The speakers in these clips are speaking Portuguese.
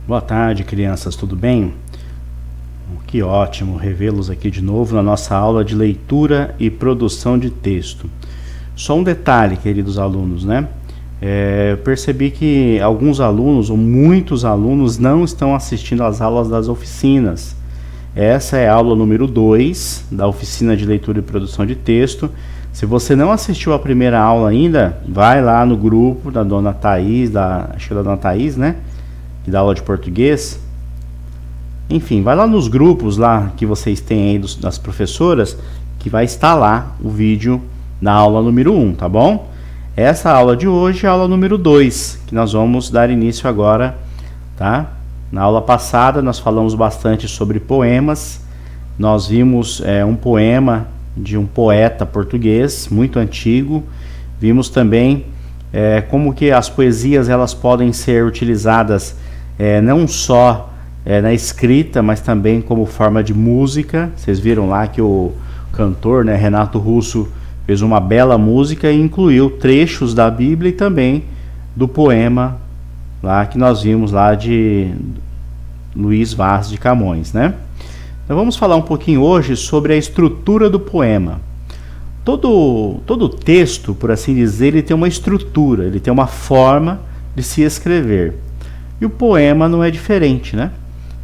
Boa tarde, crianças, tudo bem? Que ótimo revê-los aqui de novo na nossa aula de leitura e produção de texto. Só um detalhe, queridos alunos, né? Eu percebi que alguns alunos, ou muitos alunos, não estão assistindo às aulas das oficinas. Essa é a aula número 2 da oficina de leitura e produção de texto. Se você não assistiu a primeira aula ainda, vai lá no grupo da dona Thaís, acho que é da dona Thaís, né? Que dá aula de português. Enfim, vai lá nos grupos lá que vocês têm aí das professoras, que vai estar lá o vídeo da aula número 1, tá bom? Essa aula de hoje é a aula número 2, que nós vamos dar início agora, tá? Na aula passada nós falamos bastante sobre poemas. Nós vimos um poema de um poeta português muito antigo. Vimos também como que as poesias elas podem ser utilizadas não só na escrita, mas também como forma de música. Vocês viram lá que o cantor, né, Renato Russo, fez uma bela música e incluiu trechos da Bíblia e também do poema lá que nós vimos lá de Luís Vaz de Camões, né? Então vamos falar um pouquinho hoje sobre a estrutura do poema. Todo texto, por assim dizer, ele tem uma estrutura, ele tem uma forma de se escrever. E o poema não é diferente, né?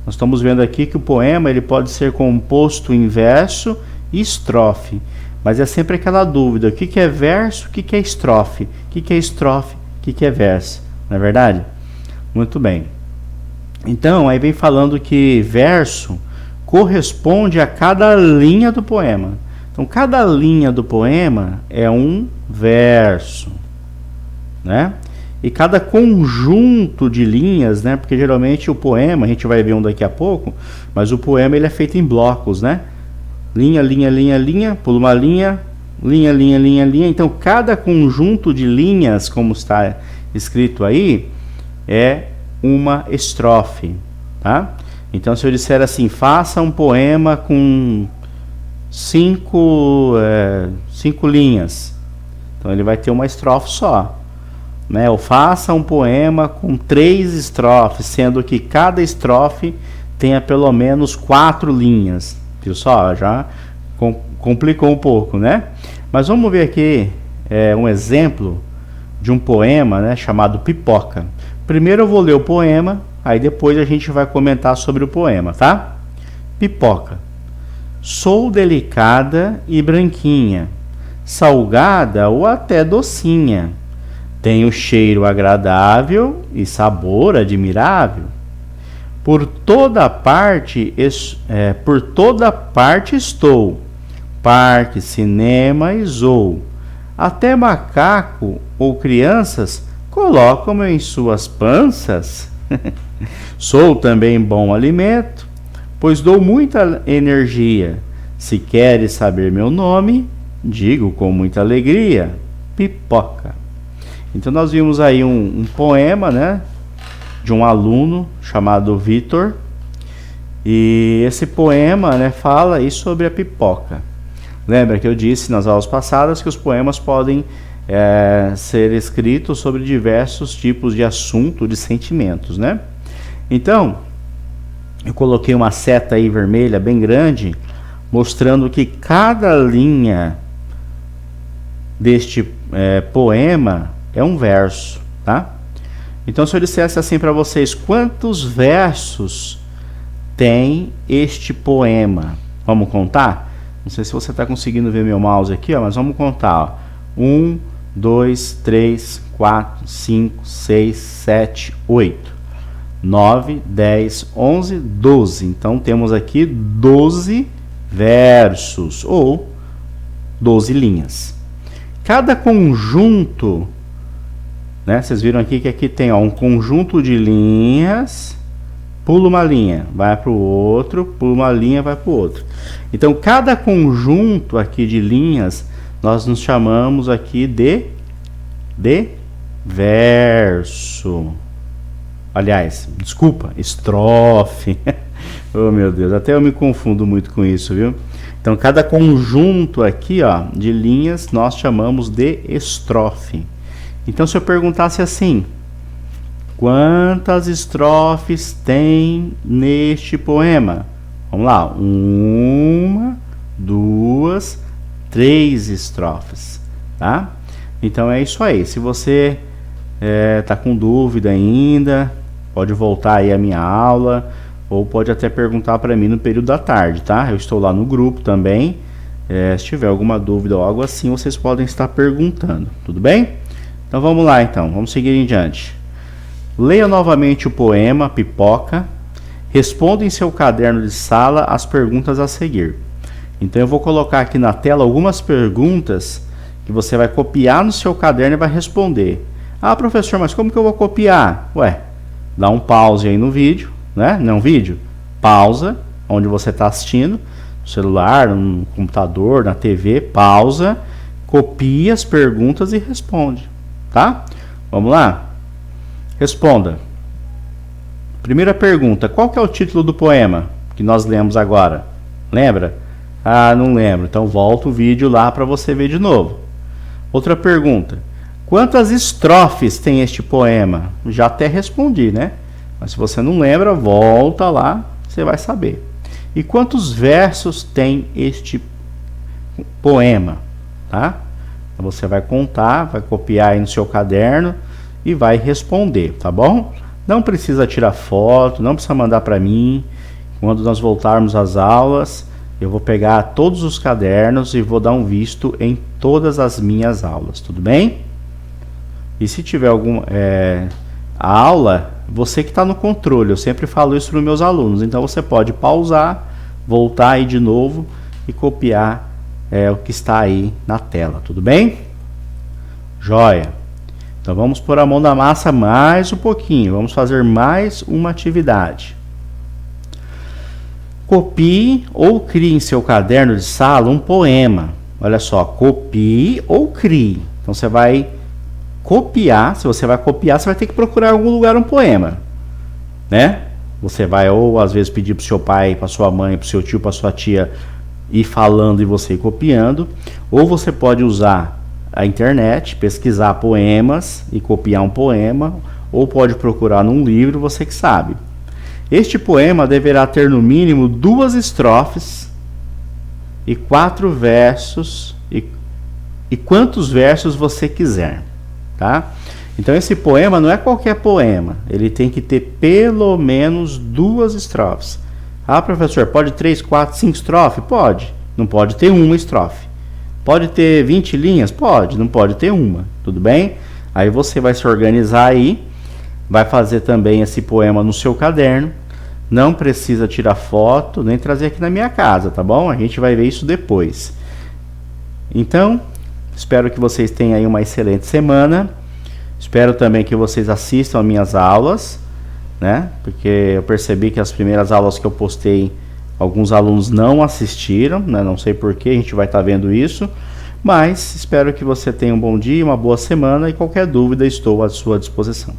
Nós estamos vendo aqui que o poema ele pode ser composto em verso e estrofe. Mas é sempre aquela dúvida, o que é verso, o que é estrofe? O que é estrofe, o que é verso? Não é verdade? Muito bem. Então, aí vem falando que verso corresponde a cada linha do poema. Então, cada linha do poema é um verso, né? E cada conjunto de linhas, né? Porque geralmente o poema, a gente vai ver um daqui a pouco, mas o poema ele é feito em blocos, né? Linha, linha, linha, linha, pula uma linha, linha, linha, linha, linha. Então, cada conjunto de linhas, como está escrito aí, é uma estrofe, tá? Então, se eu disser assim, faça um poema com cinco linhas, então ele vai ter uma estrofe só, né? Ou faça um poema com 3 estrofes, sendo que cada estrofe tenha pelo menos 4 linhas. Viu só? Já complicou um pouco, né? Mas vamos ver aqui um exemplo de um poema, né, chamado Pipoca. Primeiro eu vou ler o poema, aí depois a gente vai comentar sobre o poema, tá? Pipoca. Sou delicada e branquinha, salgada ou até docinha. Tenho cheiro agradável e sabor admirável. Por toda parte estou, parque, cinema e zoo. Até macaco ou crianças colocam-me em suas panças. Sou também bom alimento, pois dou muita energia. Se queres saber meu nome, digo com muita alegria, Pipoca. Então nós vimos aí um poema, né, de um aluno chamado Vitor. E esse poema, né, fala aí sobre a pipoca. Lembra que eu disse nas aulas passadas que os poemas podem ser escritos sobre diversos tipos de assunto, de sentimentos, né? Então, eu coloquei uma seta aí vermelha bem grande, mostrando que cada linha deste poema é um verso, tá? Então, se eu dissesse assim para vocês, quantos versos tem este poema? Vamos contar? Não sei se você está conseguindo ver meu mouse aqui, ó, mas vamos contar. 1, 2, 3, 4, 5, 6, 7, 8, 9, 10, 11, 12. Então, temos aqui 12 versos, ou 12 linhas. Cada conjunto, né? Vocês viram aqui que aqui tem um conjunto de linhas, pula uma linha, vai para o outro, pula uma linha, vai para o outro. Então, cada conjunto aqui de linhas, nós nos chamamos aqui de verso. Aliás, desculpa, estrofe. Oh, meu Deus, até eu me confundo muito com isso, viu? Então, cada conjunto aqui, ó, de linhas, nós chamamos de estrofe. Então, se eu perguntasse assim, Quantas estrofes tem neste poema? Vamos lá. 1, 2, 3 estrofes, tá? Então é isso aí. Se você tá com dúvida ainda, pode voltar aí a minha aula, ou pode até perguntar para mim no período da tarde, tá? Eu estou lá no grupo também. Se tiver alguma dúvida ou algo assim, vocês podem estar perguntando, tudo bem? Então vamos lá então, vamos seguir em diante. Leia novamente o poema Pipoca. Responda em seu caderno de sala as perguntas a seguir. Então eu vou colocar aqui na tela algumas perguntas que você vai copiar no seu caderno e vai responder. Ah, professor, mas como que eu vou copiar? Ué, dá um pause aí no vídeo, né? Não vídeo, pausa, onde você está assistindo, no celular, no computador, na TV, pausa, copia as perguntas e responde, tá? Vamos lá? Responda. Primeira pergunta, qual que é o título do poema que nós lemos agora? Lembra? Ah, não lembro. Então volta o vídeo lá para você ver de novo. Outra pergunta, quantas estrofes tem este poema? Já até respondi, né? Mas se você não lembra, volta lá, você vai saber. E quantos versos tem este poema? Tá? Então você vai contar, vai copiar aí no seu caderno e vai responder, tá bom? Não precisa tirar foto, não precisa mandar para mim. Quando nós voltarmos às aulas, eu vou pegar todos os cadernos e vou dar um visto em todas as minhas aulas, tudo bem? E se tiver alguma aula, você que está no controle, eu sempre falo isso para os meus alunos, então você pode pausar, voltar aí de novo e copiar o que está aí na tela, tudo bem? Joia! Então vamos pôr a mão na massa mais um pouquinho, vamos fazer mais uma atividade. Copie ou crie em seu caderno de sala um poema. Olha só, copie ou crie. Então você vai copiar, se você vai copiar, você vai ter que procurar em algum lugar um poema, né? Você vai ou às vezes pedir para o seu pai, para sua mãe, para o seu tio, para sua tia ir falando e você ir copiando, ou você pode usar a internet, pesquisar poemas e copiar um poema, ou pode procurar num livro, você que sabe. Este poema deverá ter no mínimo 2 estrofes e 4 versos e quantos versos você quiser, tá? Então esse poema não é qualquer poema, ele tem que ter pelo menos 2 estrofes. Ah, professor, pode 3, 4, 5 estrofes? Pode, não pode ter uma estrofe. Pode ter 20 linhas? Pode, não pode ter uma, tudo bem? Aí você vai se organizar aí, vai fazer também esse poema no seu caderno, não precisa tirar foto, nem trazer aqui na minha casa, tá bom? A gente vai ver isso depois. Então, espero que vocês tenham aí uma excelente semana, espero também que vocês assistam as minhas aulas, né? Porque eu percebi que as primeiras aulas que eu postei, alguns alunos não assistiram, né? Não sei porquê, a gente vai estar vendo isso, mas espero que você tenha um bom dia, uma boa semana e qualquer dúvida estou à sua disposição.